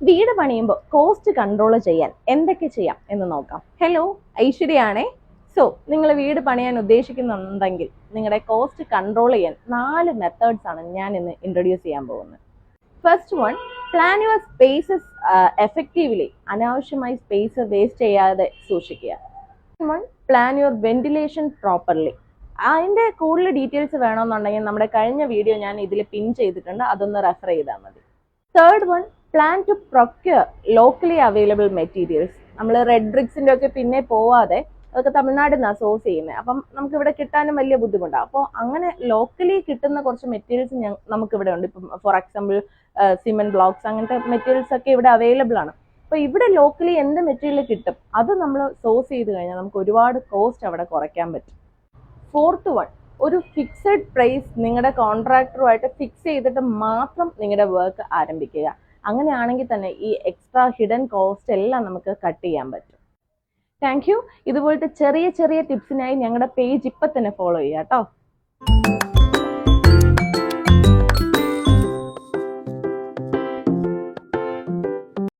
വീട് പണിയുമ്പോൾ cost control ചെയ്യാൻ എന്തൊക്കെ ചെയ്യാം എന്ന് നോക്കാം. ഹലോ, ഐശ്വര്യയാണേ. സോ നിങ്ങൾ വീട് പണിയാൻ ഉദ്ദേശിക്കുന്നുണ്ടെങ്കിൽ നിങ്ങളുടെ കോസ്റ്റ് കൺട്രോൾ ചെയ്യാൻ 4 മെത്തേഡ്സ് ആണ് ഞാൻ ഇന്ന് ഇൻട്രൊഡ്യൂസ് ചെയ്യാൻ പോകുന്നത്. First one, plan your spaces effectively. അനാവശ്യമായി സ്പേസ് വേസ്റ്റ് ചെയ്യാതെ സൂക്ഷിക്കുക. One, plan your ventilation properly. അതിൻ്റെ കൂടുതൽ ഡീറ്റെയിൽസ് വേണമെന്നുണ്ടെങ്കിൽ നമ്മുടെ കഴിഞ്ഞ വീഡിയോ ഞാൻ ഇതിൽ പിൻ ചെയ്തിട്ടുണ്ട്, അതൊന്ന് റെഫർ ചെയ്താൽ മതി. Third one, plan to procure locally available materials. നമ്മൾ റെഡ് ബ്രിക്സിൻ്റെ ഒക്കെ പിന്നെ പോവാതെ, അതൊക്കെ തമിഴ്നാട്ടിൽ നിന്നാണ് സോഴ്സ് ചെയ്യുന്നത്. അപ്പം നമുക്ക് ഇവിടെ കിട്ടാനും വലിയ ബുദ്ധിമുട്ടാണ്. അപ്പോൾ അങ്ങനെ ലോക്കലി കിട്ടുന്ന കുറച്ച് മെറ്റീരിയൽസ് നമുക്കിവിടെ ഉണ്ട്. ഇപ്പം ഫോർ എക്സാമ്പിൾ സിമെന്റ് ബ്ലോക്സ്, അങ്ങനത്തെ മെറ്റീരിയൽസ് ഒക്കെ ഇവിടെ അവൈലബിൾ ആണ്. അപ്പോൾ ഇവിടെ ലോക്കലി എന്ത് മെറ്റീരിയൽ കിട്ടും അത് നമ്മൾ സോഴ്സ് ചെയ്ത് കഴിഞ്ഞാൽ നമുക്ക് ഒരുപാട് കോസ്റ്റ് അവിടെ കുറയ്ക്കാൻ പറ്റും. ഫോർത്ത് വൺ, ഒരു ഫിക്സഡ് പ്രൈസ് നിങ്ങളുടെ കോൺട്രാക്ടറുമായിട്ട് ഫിക്സ് ചെയ്തിട്ട് മാത്രം നിങ്ങളുടെ വർക്ക് ആരംഭിക്കുക. അങ്ങനെയാണെങ്കിൽ തന്നെ ഈ എക്സ്ട്രാ ഹിഡൻ കോസ്റ്റ് എല്ലാം നമുക്ക് കട്ട് ചെയ്യാൻ പറ്റും. Thank you. ഇതുപോലത്തെ ചെറിയ ചെറിയ ടിപ്സിനായി ഞങ്ങളുടെ പേജ് ഇപ്പം തന്നെ ഫോളോ ചെയ്യാം കേട്ടോ.